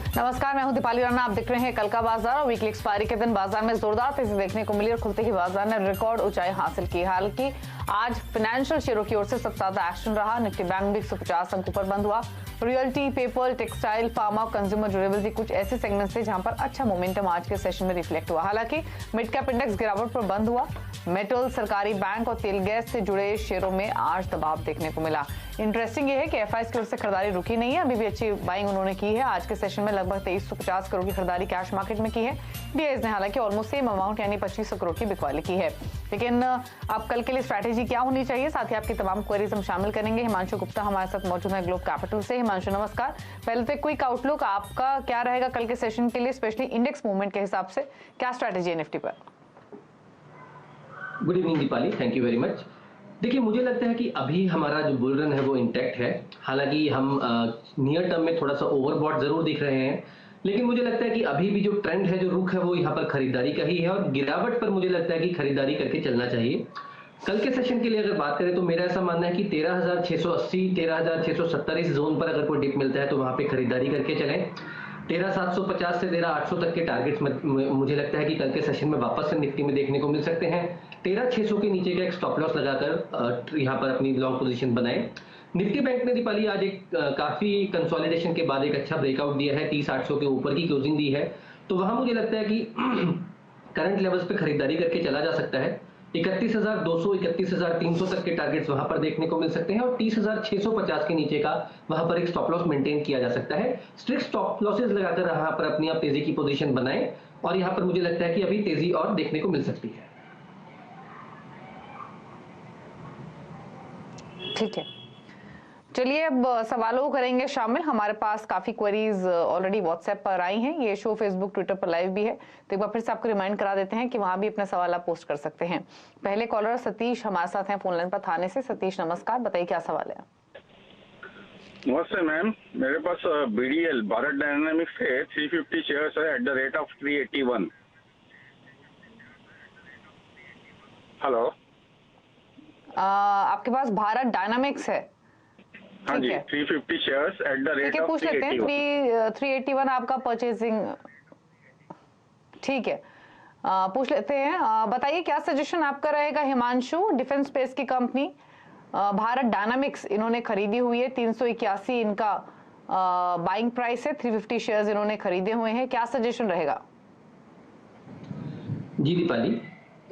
नमस्कार, मैं हूं दीपाली राणा। आप देख रहे हैं कल का बाजार और वीकली एक्सपायरी के दिन बाजार में जोरदार तेजी देखने को मिली और खुलते ही बाजार ने रिकॉर्ड ऊंचाई हासिल की। हालांकि आज फाइनेंशियल शेयरों की ओर से सबसे ज्यादा एक्शन रहा। निफ्टी बैंक भी 150 अंकों पर बंद हुआ। Realty, paper, textile, pharma, consumer durables कुछ ऐसे सेगमेंट्स थे जहां पर अच्छा मोमेंटम आज के सेशन में रिफ्लेक्ट हुआ। हालांकि मिड कैप इंडेक्स गिरावट पर बंद हुआ। मेटल, सरकारी बैंक और तेल गैस से जुड़े शेयरों में आज दबाव देखने को मिला। इंटरेस्टिंग ये है कि एफआईएस की ओर से खरीदारी रुकी नहीं है, अभी भी अच्छी बाइंग उन्होंने की है। आज के सेशन में लगभग 2350 करोड़ की खरीदारी कैश मार्केट में की है। डीआईज ने हालांकि ऑलमोस्ट सेम अमाउंट यानी 2500 करोड़ की बिकवाली की है। लेकिन अब कल के लिए स्ट्रैटेजी क्या होनी चाहिए, साथ ही आपकी तमाम क्वेरीज हम शामिल करेंगे। हिमांशु गुप्ता हमारे साथ मौजूद है ग्लोब कैपिटल से। हिमांशु नमस्कार। पहले तो क्विक आउटलुक आपका क्या रहेगा कल के सेशन के लिए, स्पेशली इंडेक्स मूवमेंट के हिसाब से क्या स्ट्रैटेजी है निफ्टी पर? Good evening Deepali, thank you very much. देखिए, मुझे लगता है कि अभी हमारा जो बुल रन है वो इंटैक्ट है। हालांकि हम नियर टर्म में थोड़ा सा ओवरबॉट जरूर दिख रहे हैं, लेकिन मुझे लगता है कि अभी भी जो ट्रेंड है, जो रुख है, वो यहाँ पर खरीदारी का ही है और गिरावट पर मुझे लगता है कि खरीदारी करके चलना चाहिए। कल के सेशन के लिए अगर बात करें तो मेरा ऐसा मानना है कि 13,680, 13,670 इस जोन पर अगर कोई डिप मिलता है तो वहां पे खरीदारी करके चलें। 13,750 से 13,800 तक के टारगेट्स मुझे लगता है कि कल के सेशन में वापस से निफ्टी में देखने को मिल सकते हैं। 13,600 के नीचे का एक स्टॉप लॉस लगाकर यहाँ पर अपनी लॉन्ग पोजीशन बनाएं। निफ्टी बैंक ने दीपाली आज एक काफी कंसोलिडेशन के बाद एक अच्छा ब्रेकआउट दिया है, 30,800 के ऊपर की क्लोजिंग दी है, तो वहां मुझे लगता है कि करंट लेवल्स पे खरीदारी करके चला जा सकता है। 31,200, 31,300 तक के टारगेट्स वहां पर देखने को मिल सकते हैं और 30,650 के नीचे का वहां पर एक स्टॉप लॉस मेंटेन किया जा सकता है। स्ट्रिक्ट स्टॉप लॉसेस लगाकर वहां पर अपनी आप तेजी की पोजीशन बनाएं और यहां पर मुझे लगता है कि अभी तेजी और देखने को मिल सकती है। ठीक है, चलिए अब सवालों को करेंगे शामिल। हमारे पास काफी क्वेरीज ऑलरेडी व्हाट्सएप पर आई हैं। ये शो फेसबुक, ट्विटर पर लाइव भी है, तो एक बार फिर से आपको रिमाइंड करा देते हैं कि वहां भी अपने सवाल आप पोस्ट कर सकते हैं। पहले कॉलर सतीश हमारे साथ हैं फोन लाइन पर थाने से। सतीश नमस्कार, बताइए क्या सवाल है? नमस्ते मैम, मेरे पास बीडीएल भारत डायनामिक्स है, 350 शेयर्स है at the rate of 381। Hello, आपके पास भारत डायनामिक्स है? हाँ जी, 350 shares at the rate of 381। पूछ लेते हैं 381 आपका परचेजिंग, ठीक है, पूछ लेते हैं। बताइए क्या सजेशन आपका रहेगा? हिमांशु, डिफेंस स्पेस की कंपनी भारत डायनामिक्स इन्होंने खरीदी हुई है, 381 इनका बाइंग प्राइस है, 350 शेयर्स इन्होंने खरीदे हुए हैं, क्या सजेशन रहेगा? जी दीपाली,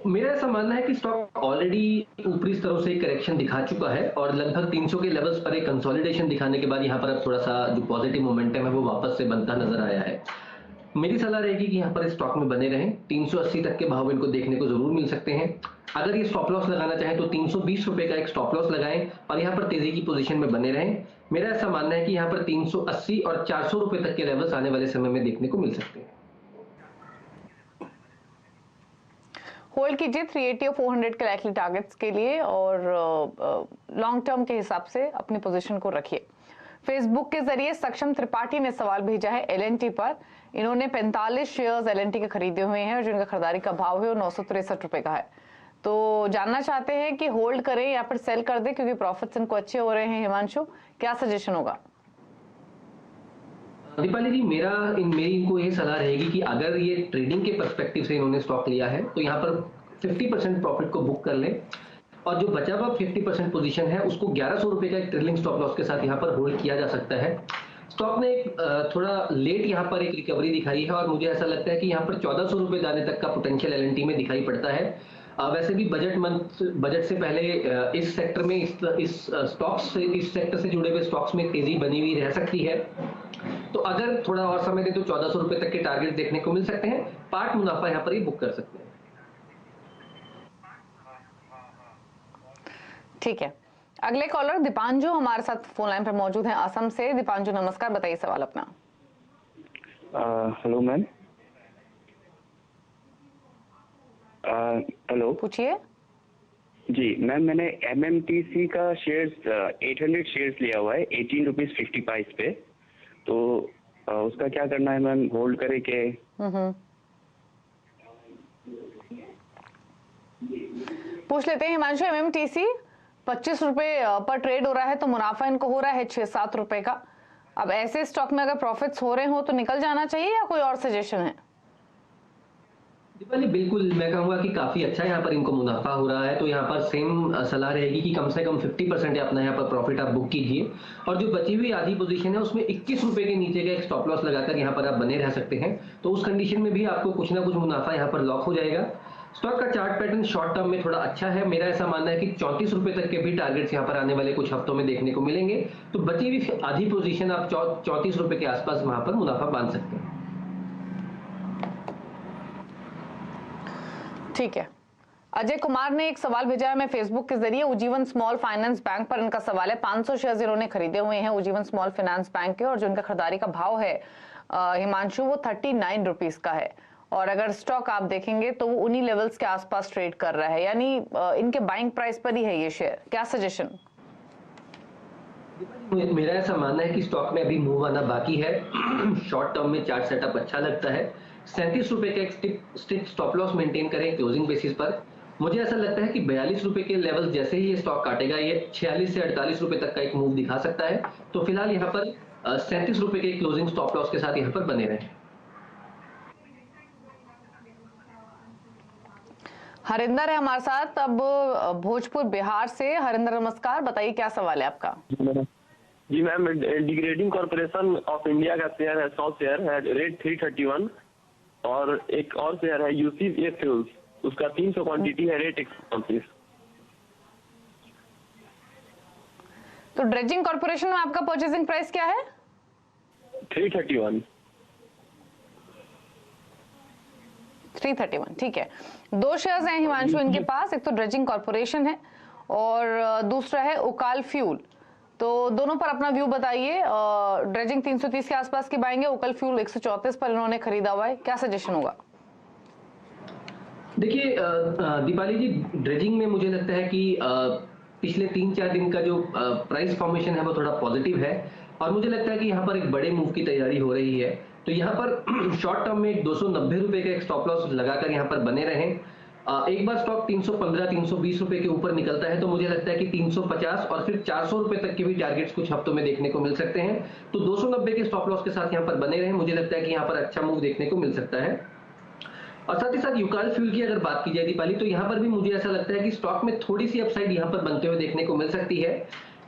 मेरा ऐसा मानना है कि स्टॉक ऑलरेडी ऊपरी स्तरों से करेक्शन दिखा चुका है और लगभग 300 के लेवल्स पर एक कंसोलिडेशन दिखाने के बाद यहाँ पर अब थोड़ा सा जो पॉजिटिव मोमेंटम है वो वापस से बनता नजर आया है। मेरी सलाह रहेगी कि यहाँ पर स्टॉक में बने रहें। 380 तक के भाव इनको देखने को जरूर मिल सकते हैं। अगर ये स्टॉप लॉस लगाना चाहें तो 320 रुपए का एक स्टॉप लॉस लगाएं और यहाँ पर तेजी की पोजीशन में बने रहें। मेरा ऐसा मानना है कि यहाँ पर 380 और 400 रुपए तक के लेवल्स आने वाले समय में देखने को मिल सकते हैं। होल्ड कीजिए 380 और 400 के लाइकली टारगेट्स के लिए और लॉन्ग टर्म के हिसाब से अपनी पोजीशन को रखिए। फेसबुक के जरिए सक्षम त्रिपाठी ने सवाल भेजा है एलएनटी पर। इन्होंने 45 शेयर्स एलएनटी के खरीदे हुए हैं और जिनका खरीदारी का भाव है वो 963 रुपए का है। तो जानना चाहते हैं कि होल्ड करें या फिर सेल कर दें क्योंकि प्रॉफिट्स इनको अच्छे हो रहे हैं। हिमांशु, क्या सजेशन होगा? दीपाली जी, मेरी इनको ये सलाह रहेगी कि अगर ये ट्रेडिंग के पर्सपेक्टिव से इन्होंने स्टॉक लिया है तो यहाँ पर 50% प्रॉफिट को बुक कर ले और जो बचा हुआ 50% पोजीशन है उसको 1100 रुपए का एक ट्रेलिंग स्टॉप लॉस के साथ यहाँ पर होल्ड किया जा सकता है। स्टॉक ने थोड़ा लेट यहाँ पर एक रिकवरी दिखाई है और मुझे ऐसा लगता है कि यहाँ पर 1400 रुपए जाने तक का पोटेंशियल एलएनटी में दिखाई पड़ता है। वैसे भी बजट से पहले इस सेक्टर में इस सेक्टर से जुड़े हुए स्टॉक्स में तेजी बनी हुई रह सकती है। तो अगर थोड़ा और समय दे तो 1400 रुपए तक के टारगेट देखने को मिल सकते हैं। पार्ट मुनाफा यहाँ पर ये बुक कर सकते हैं। ठीक है, अगले कॉलर दीपांजु हमारे साथ फोन लाइन पर मौजूद हैं असम से। दीपांजु नमस्कार, बताइए सवाल अपना। Hello ma'am. हेलो, पूछिए। जी मैम, मैंने एमएमटीसी का शेयर्स 800 शेयर्स लिया हुआ है 18 रुपीज 50 पैसे पे, तो उसका क्या करना है मैम? होल्ड करे के? पूछ लेते हैं हिमांशु। एमएमटीसी 25 रुपए पर ट्रेड हो रहा है तो मुनाफा इनको हो रहा है 6-7 रुपए का। अब ऐसे स्टॉक में अगर प्रॉफिट्स हो रहे हो तो निकल जाना चाहिए या कोई और सजेशन है? दीपाली बिल्कुल, मैं कहूंगा कि काफी अच्छा यहाँ पर इनको मुनाफा हो रहा है, तो यहाँ पर सेम सलाह रहेगी कि कम से कम 50% अपना यहाँ पर प्रॉफिट आप बुक कीजिए, और जो बची हुई आधी पोजीशन है उसमें 21 रुपए के नीचे का एक स्टॉप लॉस लगाकर यहाँ पर आप बने रह सकते हैं। तो उस कंडीशन में भी आपको कुछ ना कुछ मुनाफा यहाँ पर लॉक हो जाएगा। स्टॉक का चार्ट पैटर्न शॉर्ट टर्म में थोड़ा अच्छा है, मेरा ऐसा मानना है कि 34 रुपए तक के भी टारगेट्स यहाँ पर आने वाले कुछ हफ्तों में देखने को मिलेंगे। तो बची हुई आधी पोजीशन आप 34 रुपए के आसपास वहां पर मुनाफा बांध सकते हैं। ठीक है। अजय कुमार ने एक सवाल भेजा है मैं फेसबुक के जरिए। उज्जीवन स्मॉल फाइनेंस बैंक पर इनका सवाल है। 500 शेयर इन्होंने खरीदे हुए हैं उज्जीवन स्मॉल फाइनेंस बैंक के, और जो इनका खरीदारी का भाव है हिमांशु वो 39 रुपीज का है, और अगर स्टॉक आप देखेंगे तो वो उन्हीं लेवल्स के आसपास ट्रेड कर रहा है, यानी इनके बाइंग प्राइस पर ही है ये शेयर। क्या सजेशन? मेरा ऐसा मानना है कि स्टॉक में अभी मूव आना बाकी है। शॉर्ट टर्म में चार्ट सेटअप अच्छा लगता है। 37 रुपए का एक स्ट्रिक्ट स्टॉप लॉस मेंटेन करें क्लोजिंग बेसिस पर। मुझे ऐसा लगता है कि 42 रुपए के लेवल जैसे ही ये स्टॉक काटेगा, ये 46 से 48 रुपए तक का एक मूव दिखा सकता है। तो फिलहाल यहाँ पर 37 रुपए के क्लोजिंग स्टॉप लॉस के साथ यहाँ पर बने रहें। हरिंदर है हमारे साथ अब भोजपुर बिहार से। हरिंदर नमस्कार, बताइए क्या सवाल है आपका? जी ma'am, degrading corporation of India का शेयर है, 100 शेयर है, रेट 331, और एक और शेयर है यूसीए फ्यूल्स, उसका 300 क्वांटिटी है, रेट 129। तो ड्रेजिंग कॉर्पोरेशन में आपका परचेसिंग प्राइस क्या है? 331। 331, ठीक है। दो शेयर्स हैं हिमांशु इनके पास, एक तो ड्रेजिंग कॉर्पोरेशन है और दूसरा है उकाल फ्यूल। तो दोनों पर अपना व्यू बताइए। ड्रेजिंग 330 के आसपास की बाएंगे, उकाल फ्यूल 134 पर इन्होंने खरीदा हुआ है, क्या सजेशन होगा? देखिए दीपाली जी, ड्रेजिंग में मुझे लगता है कि पिछले 3-4 दिन का जो प्राइस फॉर्मेशन है वो थोड़ा पॉजिटिव है, और मुझे लगता है कि यहाँ पर एक बड़े मूव की तैयारी हो रही है। तो यहाँ पर शॉर्ट टर्म में 290 रुपए का एक स्टॉप लॉस लगाकर यहाँ पर बने रहें। एक बार स्टॉक 315-320 रुपए के ऊपर निकलता है तो मुझे लगता है कि 350 और फिर 400 रुपए तक के भी टारगेट्स कुछ हफ्तों में देखने को मिल सकते हैं। तो 290 के स्टॉप लॉस के साथ यहाँ पर बने रहें, मुझे लगता है कि यहाँ पर अच्छा मूव देखने को मिल सकता है। और साथ ही साथ यूकाल फ्यूल की अगर बात की जाए दीपाली, तो यहाँ पर भी मुझे ऐसा लगता है कि स्टॉक में थोड़ी सी अपसाइड यहाँ पर बनते हुए देखने को मिल सकती है।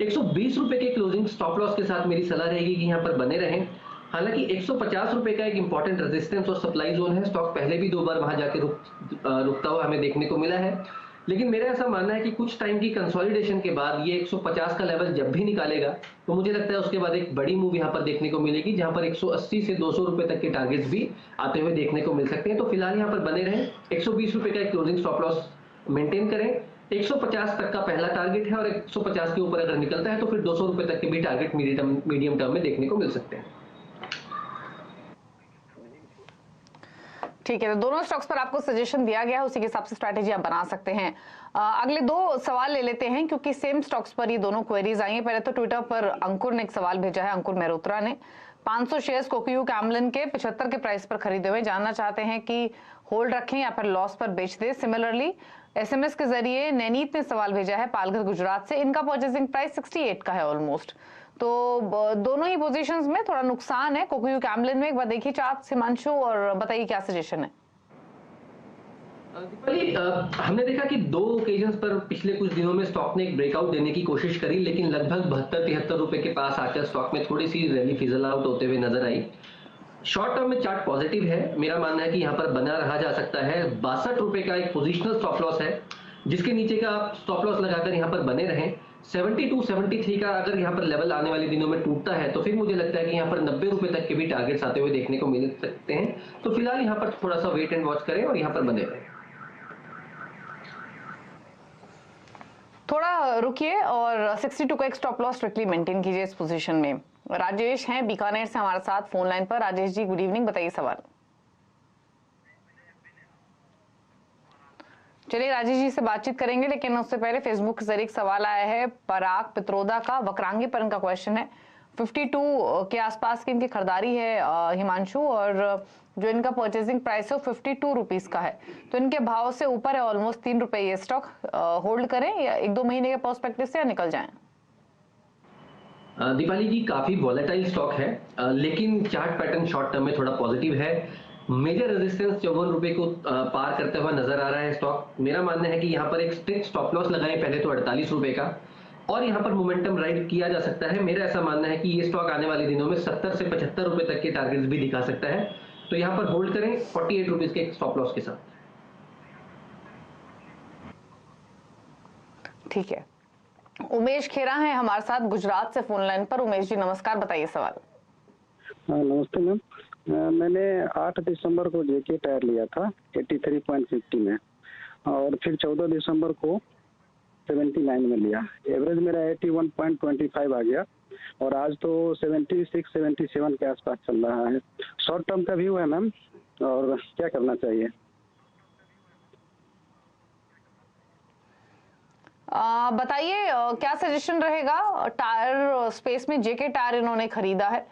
120 रुपए के क्लोजिंग स्टॉप लॉस के साथ मेरी सलाह रहेगी कि यहाँ पर बने रहें। हालांकि 150 रुपए का एक इंपॉर्टेंट रेजिस्टेंस और सप्लाई जोन है, स्टॉक पहले भी 2 बार वहां जाके रुकता हुआ हमें देखने को मिला है। लेकिन मेरा ऐसा मानना है कि कुछ टाइम की कंसोलिडेशन के बाद ये 150 का लेवल जब भी निकालेगा तो मुझे लगता है उसके बाद एक बड़ी मूव यहाँ पर देखने को मिलेगी, जहां पर 180 से 200 रुपए तक के टारगेट्स भी आते हुए देखने को मिल सकते हैं। तो फिलहाल यहाँ पर बने रहें, 120 रुपए का एक क्लोजिंग स्टॉप लॉस मेंटेन करें। 150 तक का पहला टारगेट है, और 150 के ऊपर अगर निकलता है तो फिर 200 रुपए तक के भी टारगेट मीडियम टर्म में देखने को मिल सकते हैं। ठीक है, तो दोनों स्टॉक्स पर आपको सजेशन दिया गया है, उसी के हिसाब से स्ट्रैटेजी आप बना सकते हैं। अगले 2 सवाल ले लेते हैं क्योंकि सेम स्टॉक्स पर ये दोनों क्वेरीज आई हैं। पहले तो ट्विटर पर अंकुर ने एक सवाल भेजा है, अंकुर मेहरोत्रा ने। 500 शेयर्स कोकोयू कैमलिन के 75 के प्राइस पर खरीदे हुए, जानना चाहते हैं कि होल्ड रखें या फिर लॉस पर बेच दे। सिमिलरली SMS के जरिए नैनीत ने सवाल भेजा है पालघर गुजरात से, इनका परचेसिंग प्राइस 68 का है ऑलमोस्ट। तो दोनों ही पोजीशंस में थोड़ा नुकसान है कोकोयू कैमलिन में। एक बार देखिए चार्ट हिमांशु और बताइए क्या सजेशन है। दीपाली, हमने देखा कि 2 ओकेजन्स पर पिछले कुछ दिनों में स्टॉक ने एक ब्रेकआउट देने की कोशिश करी, लेकिन लगभग 72-73 रुपए के पास आकर स्टॉक में थोड़ी सी रैली फिजल आउट होते हुए नजर आई। शॉर्ट टर्म में चार्ट पॉजिटिव है, मेरा मानना है कि यहाँ पर बना रहा जा सकता है। 62 रुपए का एक पोजिशनल स्टॉप लॉस है, जिसके नीचे का आप स्टॉप लॉस लगाकर यहाँ पर बने रहें। 72-73 का अगर यहाँ पर लेवल आने वाले दिनों में टूटता है तो फिर मुझे लगता है कि यहाँ पर 90 रुपए तक के भी टारगेट्स आते हुए देखने को मिल सकते हैं। तो फिलहाल यहाँ पर थोड़ा सा वेट एंड वॉच करें और यहाँ पर बने रहें। थोड़ा रुकिए और 62 का एक स्टॉप लॉस स्ट्रिक्टली मेंटेन कीजिए इस पोजीशन में। राजेश हैं बीकानेर से हमारे साथ फोन लाइन पर। राजेश जी गुड इवनिंग, बताइए सवाल। चलिए राजेश जी से बातचीत करेंगे, लेकिन उससे पहले फेसबुक के जरिए एक सवाल आया है पराग पित्रोदा का। वक्रांगी पर इनका क्वेश्चन है। 52 के आसपास की इनकी खरीदारी है हिमांशु, और जो इनका परचेसिंग प्राइस है वो 52 रुपीज का है। तो इनके भाव से ऊपर है ऑलमोस्ट 3 रुपए। ये स्टॉक होल्ड करें या 1-2 महीने के पर्सपेक्टिव से या निकल जाएं? दीपाली जी, काफी वॉलेटाइल स्टॉक है, लेकिन चार्ट पैटर्न शॉर्ट टर्म में थोड़ा पॉजिटिव है। मेजर रेजिस्टेंस 54 रुपए को पार करते हुआ नजर आ रहा है स्टॉक। मेरा मानना है कि यहाँ पर एक स्ट्रिक्ट स्टॉप लॉस लगाएं पहले तो 48 रुपए का, और यहाँ पर मोमेंटम राइड किया जा सकता है। मेरा ऐसा मानना है कि ये स्टॉक आने वाले दिनों में 70 से 75 रुपए तक के टारगेट्स भी दिखा सकता है, तो यहाँ पर होल्ड करें 48 रुपीज के स्टॉप लॉस के साथ। ठीक है, उमेश खेरा हैं हमारे साथ गुजरात से फोन लाइन पर। उमेश जी नमस्कार, बताइए सवाल। नमस्ते मैम, मैंने 8 दिसंबर को जेके टायर लिया था 83.50 में, और फिर 14 दिसंबर को 79 में लिया। एवरेज मेरा 81.25 आ गया, और आज तो 76-77 के आसपास चल रहा है। शॉर्ट टर्म का व्यू है मैम, और क्या करना चाहिए? बताइए क्या सजेशन रहेगा। टायर स्पेस में जेके टायर इन्होंने खरीदा है,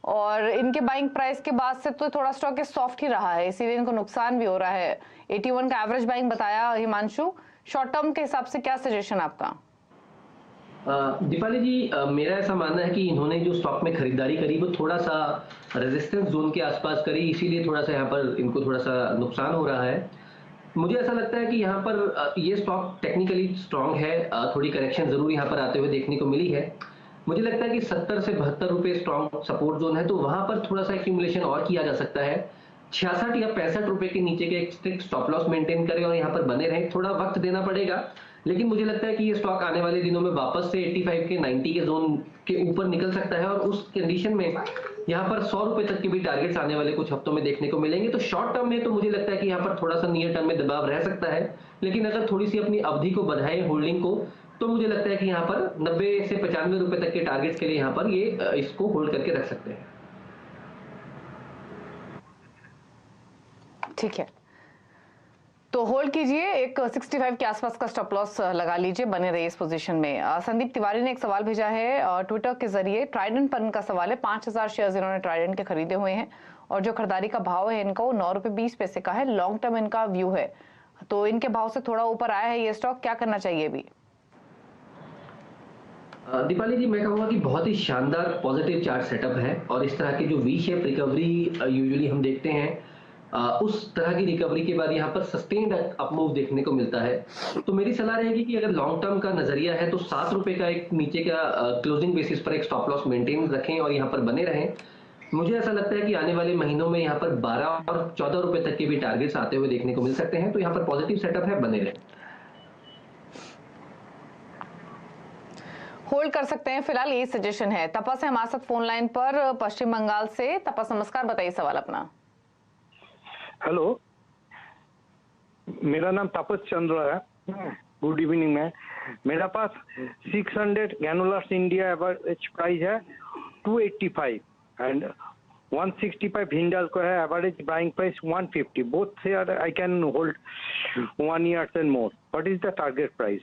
और इनके बाइंग प्राइस के बाद से तो थोड़ा स्टॉक सॉफ्ट ही रहा है, इसीलिए इनको नुकसान भी हो रहा है। 81 का एवरेज बाइंग बताया हिमांशु। शॉर्ट टर्म के हिसाब से क्या सजेशन आपका? दीपाली जी, मेरा ऐसा मानना है कि इन्होंने जो स्टॉक में खरीदारी करी वो थोड़ा सा रेजिस्टेंस जोन के आसपास करी, इसीलिए थोड़ा सा यहाँ पर इनको थोड़ा सा नुकसान हो रहा है। मुझे ऐसा लगता है कि यहाँ पर ये स्टॉक टेक्निकली स्ट्रांग है, थोड़ी करेक्शन जरूर यहाँ पर आते हुए देखने को मिली है। मुझे लगता है कि 70 से 72 रुपए स्ट्रांग सपोर्ट जोन है, तो वहां पर थोड़ा सा एक्यूमुलेशन और किया जा सकता है। 66 या 65 रुपए के नीचे के एक स्ट्रिक्ट स्टॉप लॉस मेंटेन करें और यहाँ पर बने रहें। थोड़ा वक्त देना पड़ेगा, लेकिन मुझे लगता है कि ये स्टॉक आने वाले दिनों में वापस से 85 के 90 के जोन के ऊपर निकल सकता है, और उस कंडीशन में यहाँ पर 100 रुपए तक के भी टारगेट्स आने वाले कुछ हफ्तों में देखने को मिलेंगे। तो शॉर्ट टर्म में तो मुझे लगता है कि यहाँ पर थोड़ा सा नियर टर्म में दबाव रह सकता है, लेकिन अगर थोड़ी सी अपनी अवधि को बढ़ाएं होल्डिंग को, तो मुझे लगता है कि यहाँ पर 90 से 95 रुपए तक के टारगेट्स के लिए यहाँ पर ये इसको होल्ड करके रख सकते हैं। ठीक है, तो होल्ड कीजिए, एक 65 के आसपास का स्टॉप लॉस लगा लीजिए, बने रहिए इस पोजीशन में। संदीप तिवारी ने एक सवाल भेजा है ट्विटर के जरिए। ट्राइडेंट पर इनका सवाल है। 5000 शेयर्स इन्होंने ट्राइडेंट के खरीदे हुए हैं, और जो खरीदारी का भाव है इनका वो 9 रुपए 20 पैसे का है। लॉन्ग टर्म इनका व्यू है, तो इनके भाव से थोड़ा ऊपर आया है ये स्टॉक, क्या करना चाहिए अभी? दीपाली जी, मैं कहूँगा कि बहुत ही शानदार पॉजिटिव चार्ट सेटअप है, और इस तरह की जो वी शेप रिकवरी यूजुअली हम देखते हैं, उस तरह की रिकवरी के बाद यहाँ पर सस्टेन्ड अप मूव देखने को मिलता है। तो मेरी सलाह रहेगी कि अगर लॉन्ग टर्म का नजरिया है तो 7 रुपए का एक नीचे का क्लोजिंग बेसिस पर एक स्टॉप लॉस मेंटेन रखें और यहाँ पर बने रहें। मुझे ऐसा लगता है कि आने वाले महीनों में यहाँ पर 12 और 14 रुपए तक के भी टारगेट्स आते हुए देखने को मिल सकते हैं, तो यहाँ पर पॉजिटिव सेटअप है, बने रहें। होल्ड कर सकते हैं फिलहाल, यही सजेशन है। तपस है हमारे साथ फोन लाइन पर पश्चिम बंगाल से। तपस नमस्कार, बताइए सवाल अपना। हेलो, मेरा नाम तापस चंद्र है। Good evening ma'am. मेरा पास 600 ग्रैनुलर्स इंडिया एवरेज प्राइस है 285 एंड 165 हिंडाल्को है average buying price 150। Both share I can hold 1 year and more. What is the target price?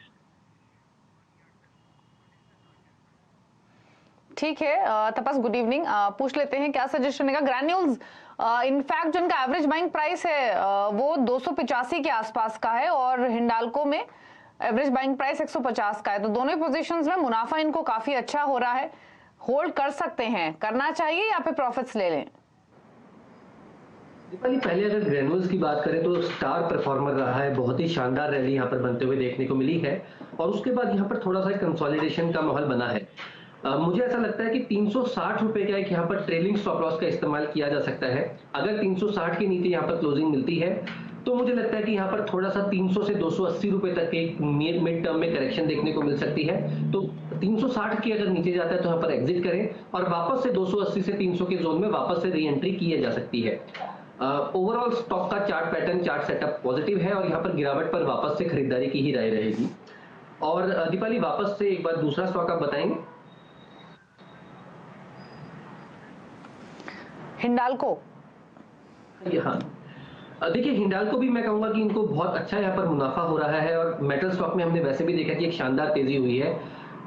ठीक है तपस, गुड इवनिंग। पूछ लेते हैं क्या सजेशन है। ग्रैन्यूल्स इनफैक्ट जो इनका एवरेज बाइंग प्राइस है वो 285 के आसपास का है, और हिंडाल्को में एवरेज बाइंग प्राइस 150 का है। तो दोनों पोजीशंस में मुनाफा इनको काफी अच्छा हो रहा है। होल्ड कर सकते हैं, करना चाहिए या फिर प्रॉफिट्स ले लें? दीपाली, पहले अगर ग्रैन्यूल्स की बात करें तो स्टार परफॉर्मर रहा है, बहुत ही शानदार रैली यहाँ पर बनते हुए देखने को मिली है, और उसके बाद यहाँ पर थोड़ा सा कंसोलिडेशन का माहौल बना है। मुझे ऐसा लगता है कि 360 रुपए का एक यहाँ पर ट्रेलिंग स्टॉप लॉस का इस्तेमाल किया जा सकता है। अगर 360 के नीचे यहाँ पर क्लोजिंग मिलती है तो मुझे लगता है कि यहाँ पर थोड़ा सा 300 से 280 रुपए तक के एक मिड टर्म में करेक्शन देखने को मिल सकती है। तो 360 के अगर नीचे जाता है तो यहाँ पर एग्जिट करें, और वापस से 280 से 300 के जोन में वापस से री एंट्री की जा सकती है। ओवरऑल स्टॉक का chart pattern, chart setup positive है, और यहाँ पर गिरावट पर वापस से खरीदारी की ही राय रहेगी। और दीपाली, वापस से एक बार दूसरा स्टॉक आप बताएंगे? हिंडाल्को। हाँ, देखिए हिंडाल्को भी मैं कहूंगा कि इनको बहुत अच्छा यहाँ पर मुनाफा हो रहा है, और मेटल स्टॉक में हमने वैसे भी देखा कि एक शानदार तेजी हुई है।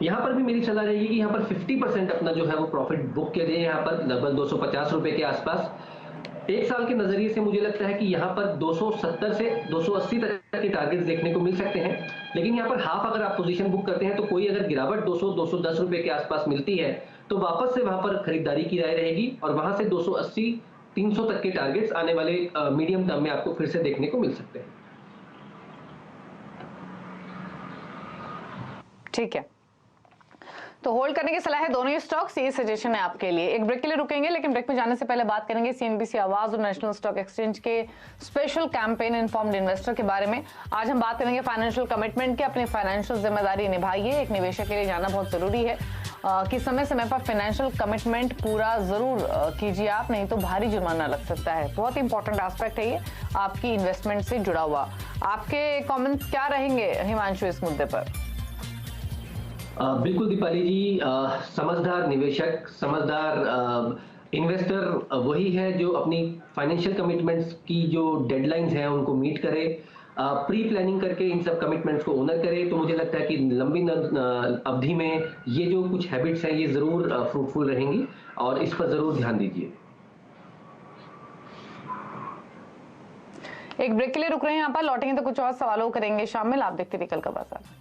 यहाँ पर भी मेरी सलाह रहेगी कि यहाँ पर 50% अपना जो है वो प्रॉफिट बुक के लिए यहाँ पर लगभग 250 रुपए के आसपास। एक साल के नजरिए से मुझे लगता है कि यहाँ पर 270 से 280 तक के टारगेट्स देखने को मिल सकते हैं, लेकिन यहाँ पर हाफ अगर आप पोजीशन बुक करते हैं तो कोई अगर गिरावट 200-210 रुपए के आसपास मिलती है तो वापस से वहां पर खरीदारी की राय रहेगी और वहां से 280 300 तक के टारगेट्स आने वाले मीडियम टर्म में आपको फिर से देखने को मिल सकते हैं। ठीक है, तो होल्ड करने की सलाह है दोनों ही स्टॉक्स, ये सजेशन है आपके लिए। एक ब्रेक के लिए रुकेंगे, लेकिन ब्रेक में जाने से पहले बात करेंगे सीएनबीसी आवाज और नेशनल स्टॉक एक्सचेंज के स्पेशल कैंपेन इन्फॉर्म्ड इन्वेस्टर के बारे में। आज हम बात करेंगे फाइनेंशियल कमिटमेंट की। अपनी फाइनेंशियल जिम्मेदारी निभाइए। एक निवेशक के लिए जानना बहुत जरूरी है कि समय समय पर फाइनेंशियल कमिटमेंट पूरा जरूर कीजिए आप, नहीं तो भारी जुर्माना लग सकता है। बहुत इंपॉर्टेंट एस्पेक्ट है ये आपकी इन्वेस्टमेंट से जुड़ा हुआ। आपके कॉमेंट्स क्या रहेंगे हिमांशु इस मुद्दे पर? बिल्कुल दीपाली जी, समझदार निवेशक, समझदार इन्वेस्टर वही है जो अपनी फाइनेंशियल कमिटमेंट्स की जो डेडलाइंस हैं उनको मीट करे, प्री प्लानिंग करके इन सब कमिटमेंट्स को ऑनर करे। तो मुझे लगता है कि लंबी अवधि में ये जो कुछ हैबिट्स हैं ये जरूर फ्रूटफुल रहेंगी और इस पर जरूर ध्यान दीजिए। एक ब्रेक के लिए रुक रहे हैं यहाँ पर, लौटेंगे तो कुछ और सवालों करेंगे शामिल। आप देखते रहिए कल का बाजार।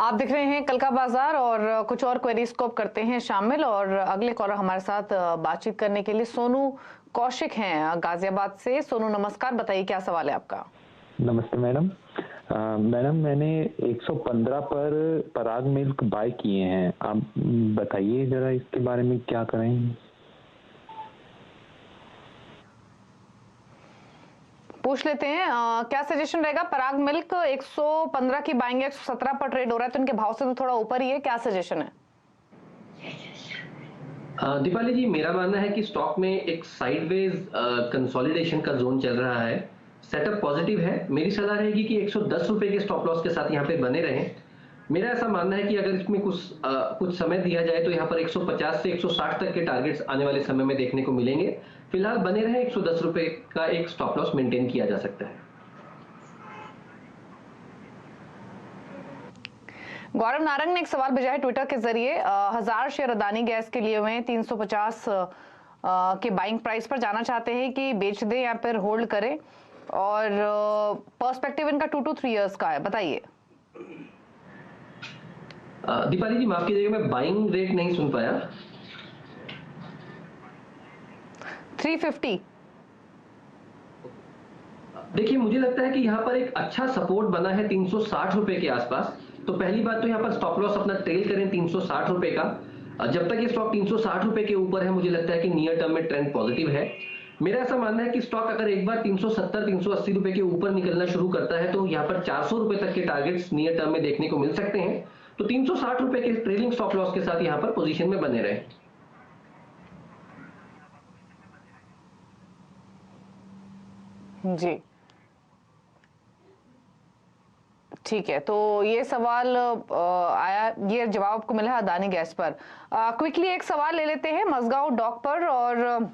आप देख रहे हैं कल का बाजार और कुछ और क्वेरीज को करते हैं शामिल। और अगले कॉलर हमारे साथ बातचीत करने के लिए सोनू कौशिक हैं गाजियाबाद से। सोनू नमस्कार, बताइए क्या सवाल है आपका? नमस्ते मैडम। मैडम मैंने 115 पर पराग मिल्क बाय किए हैं, आप बताइए जरा इसके बारे में क्या करें। पूछ लेते हैं क्या सजेशन रहेगा? पराग मिल्क 115 की बाइंग 117 पर ट्रेड हो रहा है, तो इनके भाव से तो थोड़ा ऊपर ही है, क्या सजेशन है? दीपाली जी, मेरा मानना है कि स्टॉक में एक साइडवेज कंसोलिडेशन का जोन चल रहा है, सेटअप पॉजिटिव है। मेरी सलाह रहेगी कि 110 रुपए के स्टॉप लॉस के साथ यहाँ पे बने रहें। मेरा ऐसा मानना है कि अगर इसमें कुछ समय दिया जाए तो यहाँ पर 150 से 160 तक के टारगेट्स आने वाले समय में देखने को मिलेंगे। फिलहाल बने रहे 110 रुपए का एक स्टॉप लॉस मेंटेन किया जा सकता है। गौरव नारंग ने एक सवाल भेजा है ट्विटर के जरिए। 1000 शेयर अदानी गैस के लिए हुए हैं, 350 के बाइंग प्राइस पर जाना चाहते हैं कि बेच दें या फिर होल्ड करें, और पर्सपेक्टिव इनका 2 to 3 इयर्स का है, बताइए। दीपाली जी माफ कीजिएगा, मैं बाइंग रेट नहीं सुन पाया। 350। देखिए, मुझे लगता है कि यहाँ पर एक अच्छा सपोर्ट बना है 360 रुपए के आसपास। तो पहली बात तो यहाँ पर स्टॉप लॉस अपना ट्रेल करें 360 रुपए का। जब तक ये स्टॉक 360 रुपए के ऊपर है, मुझे लगता है कि नियर टर्म में ट्रेंड पॉजिटिव है। मेरा ऐसा मानना है कि स्टॉक अगर एक बार 370 380 रुपए के ऊपर निकलना शुरू करता है तो यहाँ पर 400 रुपए तक के टारगेट्स नियर टर्म में देखने को मिल सकते हैं। तो 360 रुपए के ट्रेलिंग स्टॉप लॉस के साथ यहाँ पर पोजीशन में बने रहे। जी ठीक है, तो ये सवाल आया, ये जवाब आपको मिला है अदानी गैस पर। क्विकली एक सवाल ले लेते हैं मजगांव डॉक पर, और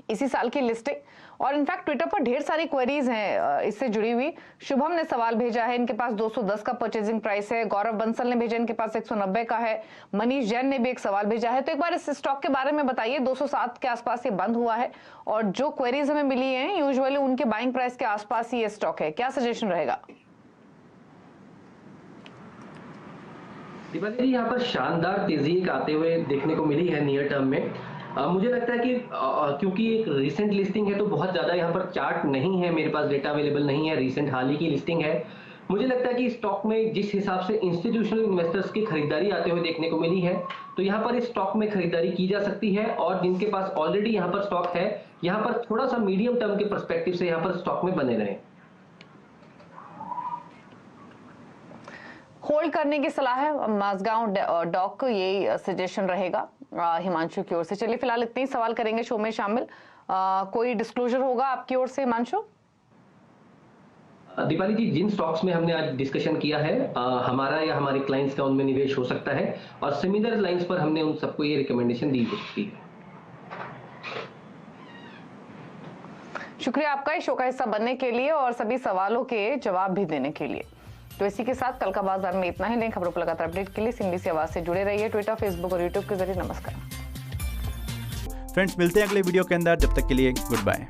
इसी साल की लिस्टिंग, और इनफैक्ट ट्विटर पर ढेर सारी क्वेरीज हैं इससे जुड़ी हुई। शुभम ने सवाल भेजा है, इनके पास 210 का परचेजिंग प्राइस है। गौरव बंसल ने भेजा, इनके पास 190 का है। मनीष जैन ने भी एक सवाल भेजा है। तो एक बार इस स्टॉक के बारे में बताइए। 207 के आसपास ये बंद हुआ है, और जो क्वेरीज हमें मिली है यूजुअली उनके बाइंग प्राइस के आसपास ही ये स्टॉक है, क्या सजेशन रहेगा? दीपाली जी, यहाँ पर शानदार तेजी एक आते हुए देखने को मिली है नियर टर्म में। मुझे लगता है कि क्योंकि एक रीसेंट लिस्टिंग है तो बहुत ज्यादा यहाँ पर चार्ट नहीं है, मेरे पास डेटा अवेलेबल नहीं है, रीसेंट हाल ही की लिस्टिंग है। मुझे लगता है कि स्टॉक में जिस हिसाब से इंस्टीट्यूशनल इन्वेस्टर्स की खरीदारी आते हुए देखने को मिली है, तो यहाँ पर इस स्टॉक में खरीदारी की जा सकती है। और जिनके पास ऑलरेडी यहाँ पर स्टॉक है, यहाँ पर थोड़ा सा मीडियम टर्म के पर्सपेक्टिव से यहाँ पर स्टॉक में बने रहे। होल्ड करने की सलाह है मजगांव डॉक, यही सजेशन रहेगा हिमांशु की ओर से। चलिए फिलहाल इतने ही सवाल करेंगे शो में शामिल। कोई डिस्क्लोजर होगा आपकी ओर से हिमांशु? दीपाली जी, जिन स्टॉक्स में हमने आज डिस्कशन किया है, हमारा या हमारे क्लाइंट्स का उनमें निवेश हो सकता है, और सिमिलर लाइंस पर हमने उन सबको ये रिकमेंडेशन दी है। शुक्रिया आपका इस शो का हिस्सा बनने के लिए और सभी सवालों के जवाब भी देने के लिए। तो इसी के साथ कल का बाजार में इतना ही। नई खबरों पर लगातार अपडेट के लिए सीएनबीसी आवाज से जुड़े रहिए ट्विटर, फेसबुक और यूट्यूब के जरिए। नमस्कार फ्रेंड्स, मिलते हैं अगले वीडियो के अंदर, जब तक के लिए गुड बाय।